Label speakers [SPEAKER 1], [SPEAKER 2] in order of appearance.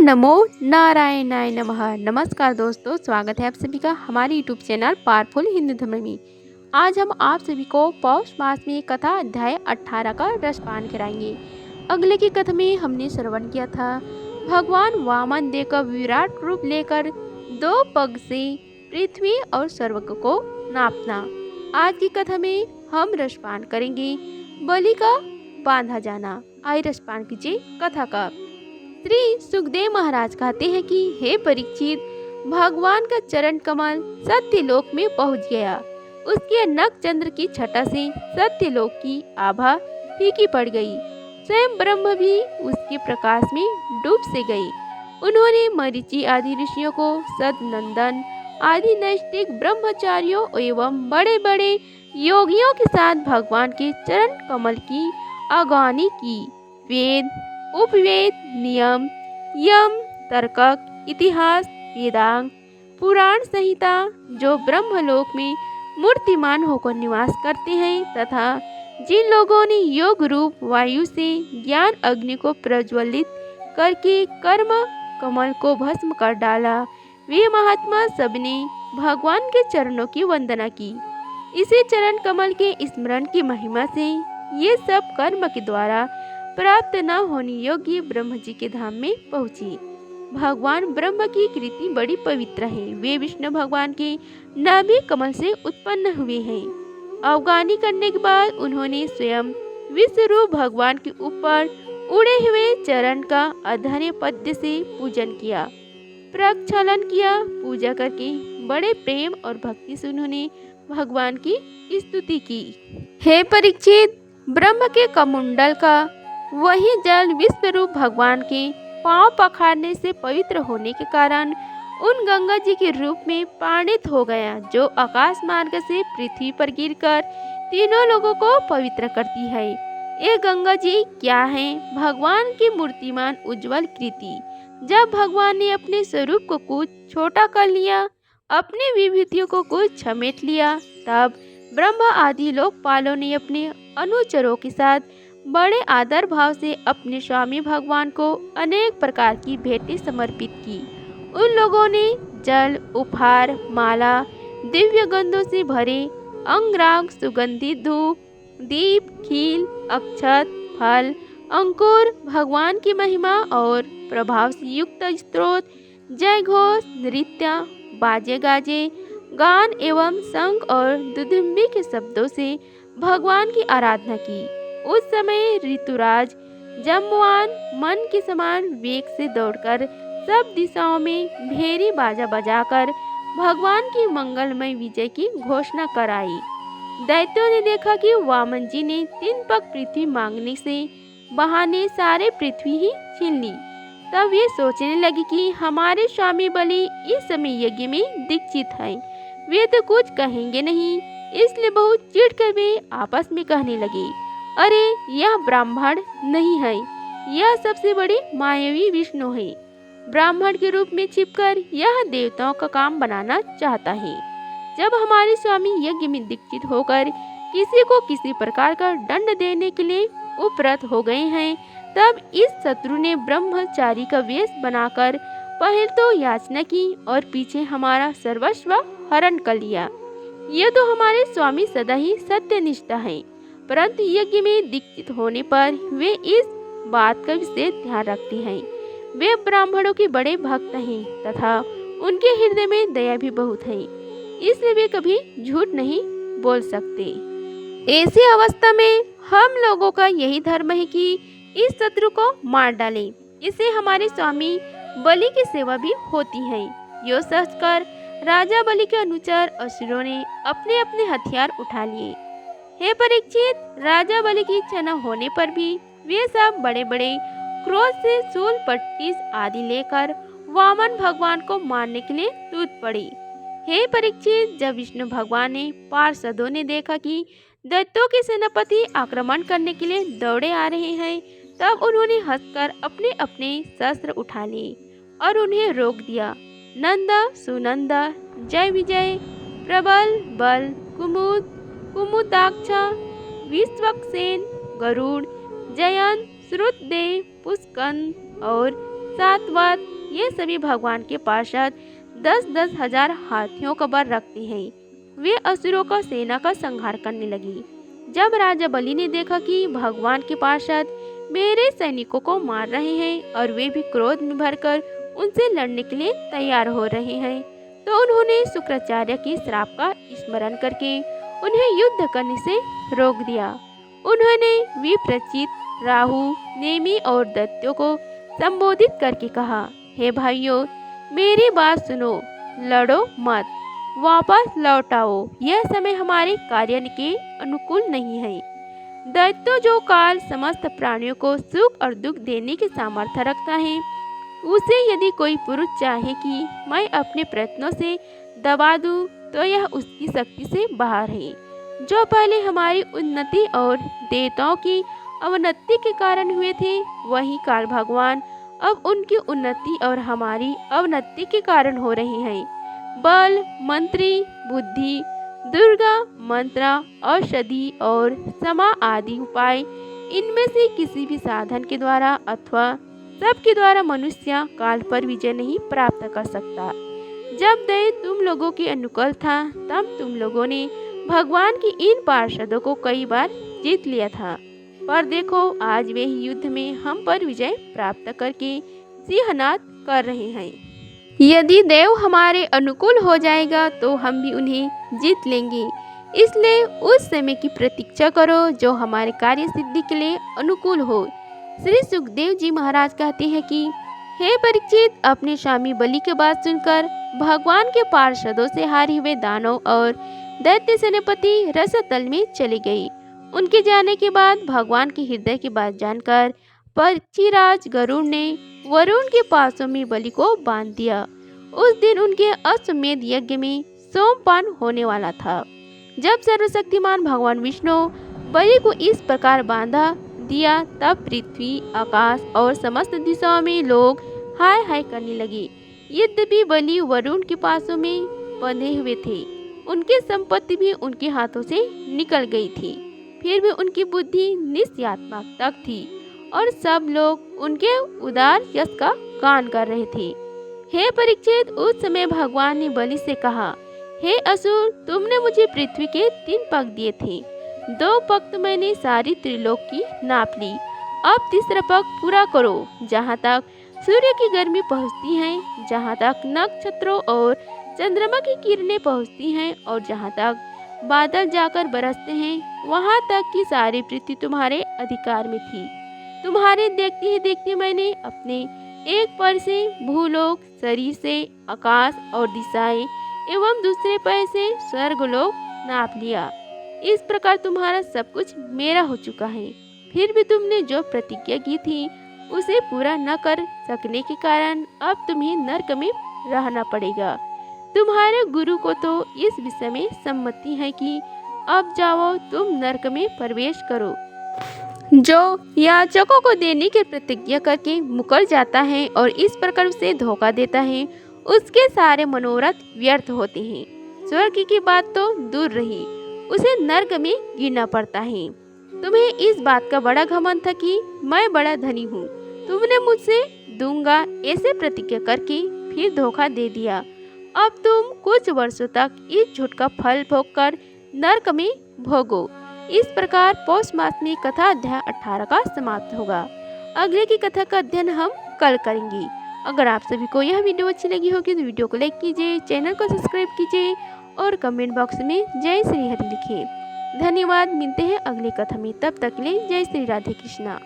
[SPEAKER 1] नमो नारायणाय नमः। नमस्कार दोस्तों, स्वागत है आप सभी का हमारे यूट्यूब चैनल पावरफुल हिंदू धर्म में। आज हम आप सभी को पौष मास में कथा अध्याय 18 का रसपान कराएंगे। अगले की कथा में हमने श्रवण किया था भगवान वामन देव का विराट रूप लेकर 2 पग से पृथ्वी और स्वर्ग को नापना। आज की कथा में हम रसपान करेंगे बलि का बांधा जाना। आइए रसपान कीजिए कथा का। श्री सुखदेव महाराज कहते हैं कि हे परीक्षित, भगवान का चरण कमल सत्यलोक में पहुंच गया। उसके नख चंद्र की छटा से सत्यलोक की आभा फीकी पड़ गई। स्वयं ब्रह्म भी उसके प्रकाश में डूब से गए। उन्होंने मरीचि आदि ऋषियों को सदनंदन आदि नैष्ठिक ब्रह्मचारियों एवं बड़े बड़े योगियों के साथ भगवान के चरण कमल की अगवानी की। वेद, उपवेद, नियम, यम, तर्कक, इतिहास, वेदांग, पुराण संहिता जो ब्रह्मलोक में मूर्तिमान होकर निवास करते हैं तथा जिन लोगों ने योग रूप वायु से ज्ञान अग्नि को प्रज्वलित करके कर्म कमल को भस्म कर डाला, वे महात्मा सबने भगवान के चरणों की वंदना की। इसी चरण कमल के स्मरण की महिमा से ये सब कर्म के द्वारा प्राप्त न होने योग्य ब्रह्म जी के धाम में पहुँची। भगवान ब्रह्म की कृति बड़ी पवित्र है। वे विष्णु भगवान के नाभि कमल से उत्पन्न हुए हैं। अवगानी करने के बाद उन्होंने स्वयं विश्वरूप भगवान के ऊपर उड़े हुए चरण का अधन्य पद्य से पूजन किया, प्रक्षालन किया। पूजा करके बड़े प्रेम और भक्ति से उन्होंने भगवान की स्तुति की। हे परीक्षित, ब्रह्म के कमंडल का वही जल विश्वरूप भगवान के पांव पखारने से पवित्र होने के कारण उन गंगा जी के रूप में पाणित हो गया, जो आकाश मार्ग से पृथ्वी पर गिरकर तीनों लोगों को पवित्र करती है। ये गंगा जी क्या है? भगवान की मूर्तिमान उज्जवल कृति। जब भगवान ने अपने स्वरूप को कुछ छोटा कर लिया, अपने विभूतियों को कुछ समेट लिया, तब ब्रह्मा आदि लोकपालों ने अपने अनुचरों के साथ बड़े आदर भाव से अपने स्वामी भगवान को अनेक प्रकार की भेंटें समर्पित की। उन लोगों ने जल, उपहार, माला, दिव्य गंधों से भरे अंगराग, सुगंधित धूप, दीप, खील, अक्षत, फल, अंकुर, भगवान की महिमा और प्रभाव से युक्त स्तोत्र, जय घोष, नृत्य, बाजे गाजे, गान एवं शंख और दुदुम्बी के शब्दों से भगवान की आराधना की। उस समय ऋतुराज जम्बुवान मन के समान वेग से दौड़कर सब दिशाओं में भेरी बाजा बजाकर भगवान की मंगलमय विजय की घोषणा कराई। दैत्यों ने देखा कि वामन जी ने 3 पग पृथ्वी मांगने से बहाने सारे पृथ्वी ही छीन ली। तब ये सोचने लगी कि हमारे स्वामी बलि इस समय यज्ञ में दीक्षित हैं, वे तो कुछ कहेंगे नहीं। इसलिए बहुत चिढ़कर वे आपस में कहने लगे, अरे यह ब्राह्मण नहीं है, यह सबसे बड़ी मायावी विष्णु है। ब्राह्मण के रूप में छिपकर यह देवताओं का काम बनाना चाहता है। जब हमारे स्वामी यज्ञ में दीक्षित होकर किसी को किसी प्रकार का दंड देने के लिए उपरत हो गए हैं, तब इस शत्रु ने ब्रह्मचारी का वेश बनाकर पहले तो याचना की और पीछे हमारा सर्वस्व हरण कर लिया। ये तो हमारे स्वामी सदा ही सत्यनिष्ठा है, परंतु यज्ञ में दीक्षित होने पर वे इस बात का विशेष ध्यान रखते हैं। वे ब्राह्मणों के बड़े भक्त हैं तथा उनके हृदय में दया भी बहुत है, इसलिए वे कभी झूठ नहीं बोल सकते। ऐसी अवस्था में हम लोगों का यही धर्म है कि इस शत्रु को मार डालें। इससे हमारे स्वामी बलि की सेवा भी होती है। यो सोचकर राजा बलि के अनुचर असुरों ने अपने अपने हथियार उठा लिए। हे परीक्षित, राजा बलि की इच्छा न होने पर भी वे सब बड़े बड़े क्रोध से शूल, पट्टिस आदि लेकर वामन भगवान को मारने के लिए टूट पड़े। हे परीक्षित, जब विष्णु भगवान ने पार्षदों ने देखा कि दैत्यों के सेनापति आक्रमण करने के लिए दौड़े आ रहे हैं, तब उन्होंने हंसकर अपने अपने शस्त्र उठा लिए और उन्हें रोक दिया। नंदा, सुनंदा, जय विजय, प्रबल, बल, कुमुद, कुमुदाक्ष, विश्वक्सेन, गरुड़, जयंत, श्रुतदेव, पुष्कंद और साथ बात ये सभी भगवान के पार्षद 10-10 हजार हाथियों का बल रखते हैं। वे असुरों का सेना का संहार करने लगी। जब राजा बलि ने देखा कि भगवान के पार्षद मेरे सैनिकों को मार रहे हैं और वे भी क्रोध में भरकर उनसे लड़ने के लिए तैयार हो रहे हैं, तो उन्होंने शुक्राचार्य की श्राप का स्मरण करके उन्हें युद्ध करने से रोक दिया। उन्होंने विप्रचित, राहु, नेमि और दैत्यों को संबोधित करके कहा, हे भाइयों, मेरी बात सुनो, लड़ो मत, वापस लौट आओ। यह समय हमारे कार्य के अनुकूल नहीं है। दैत्य जो काल समस्त प्राणियों को सुख और दुख देने की सामर्थ्य रखता है, उसे यदि कोई पुरुष चाहे कि मैं अपने प्रयत्नों से दबा दूं, तो यह उसकी शक्ति से बाहर है। जो पहले हमारी उन्नति और देवताओं की अवनति के कारण हुए थे, वही काल भगवान अब उनकी उन्नति और हमारी अवनति के कारण हो रहे हैं। बल, मंत्री, बुद्धि, दुर्गा, मंत्र, औषधि और समा आदि उपाय, इनमें से किसी भी साधन के द्वारा अथवा सबके द्वारा मनुष्य काल पर विजय नहीं प्राप्त कर सकता। जब दैत्य तुम लोगों के अनुकूल था, तब तुम लोगों ने भगवान की इन पार्षदों को कई बार जीत लिया था, पर देखो आज वे ही युद्ध में हम पर विजय प्राप्त करके सिंहनाद कर रहे हैं। यदि देव हमारे अनुकूल हो जाएगा तो हम भी उन्हें जीत लेंगे। इसलिए उस समय की प्रतीक्षा करो जो हमारे कार्य सिद्धि के लिए अनुकूल हो। श्री सुखदेव जी महाराज कहते हैं कि हे परीक्षित, अपने स्वामी बलि की बात सुनकर भगवान के पार्षदों से हारे हुए दानव और दैत्य सेनापति रसतल में चले गए। उनके जाने के बाद भगवान के हृदय की बात जानकर पक्षीराज गरुड़ ने वरुण के पासों में बलि को बांध दिया। उस दिन उनके अश्वमेध यज्ञ में सोमपान होने वाला था। जब सर्वशक्तिमान भगवान विष्णु बलि को इस प्रकार बांधा दिया, तब पृथ्वी, आकाश और समस्त दिशाओं में लोग हाय हाय करने लगे। यद्यपि बलि वरुण के पासों में बंधे हुए थे, उनकी संपत्ति भी उनके हाथों से निकल गई थी, फिर भी उनकी बुद्धि निश्चयात्मक तक थी और सब लोग उनके उदार यश का गान कर रहे थे। हे परीक्षित, उस समय भगवान ने बलि से कहा, हे असुर, तुमने मुझे पृथ्वी के 3 पग दिए थे। 2 पग तो मैंने सारी त्रिलोक की नाप ली, अब तीसरा पग पूरा करो। जहाँ तक सूर्य की गर्मी पहुँचती है, जहाँ तक नक्षत्रों और चंद्रमा की किरणें पहुँचती हैं और जहाँ तक बादल जाकर बरसते हैं, वहाँ तक की सारी पृथ्वी तुम्हारे अधिकार में थी। तुम्हारे देखते ही देखते मैंने अपने एक पैर से भूलोक, शरीर से आकाश और दिशाएं एवं दूसरे पैर से स्वर्गलोक नाप लिया। इस प्रकार तुम्हारा सब कुछ मेरा हो चुका है। फिर भी तुमने जो प्रतिज्ञा की थी उसे पूरा न कर सकने के कारण अब तुम्हें नरक में रहना पड़ेगा। तुम्हारे गुरु को तो इस विषय में सम्मति है कि अब जाओ, तुम नरक में प्रवेश करो। जो याचकों को देने की प्रतिज्ञा करके मुकर जाता है और इस प्रकार से धोखा देता है, उसके सारे मनोरथ व्यर्थ होते हैं। स्वर्ग की बात तो दूर रही, उसे नरक में गिरना पड़ता है। तुम्हें इस बात का बड़ा घमंड था कि मैं बड़ा धनी हूँ, तुमने मुझसे दूंगा ऐसे प्रतिज्ञा करके फिर धोखा दे दिया। अब तुम कुछ वर्षों तक इस झूठ का फल भोगकर नरक में भोगो। इस प्रकार पौष मास में कथा अध्याय 18 का समाप्त होगा। अगले की कथा का अध्ययन हम कल करेंगे। अगर आप सभी को यह वीडियो अच्छी लगी होगी तो वीडियो को लाइक कीजिए, चैनल को सब्सक्राइब कीजिए और कमेंट बॉक्स में जय श्री हरि लिखिए। धन्यवाद। मिलते हैं अगली कथा में, तब तक के लिए जय श्री राधे कृष्णा।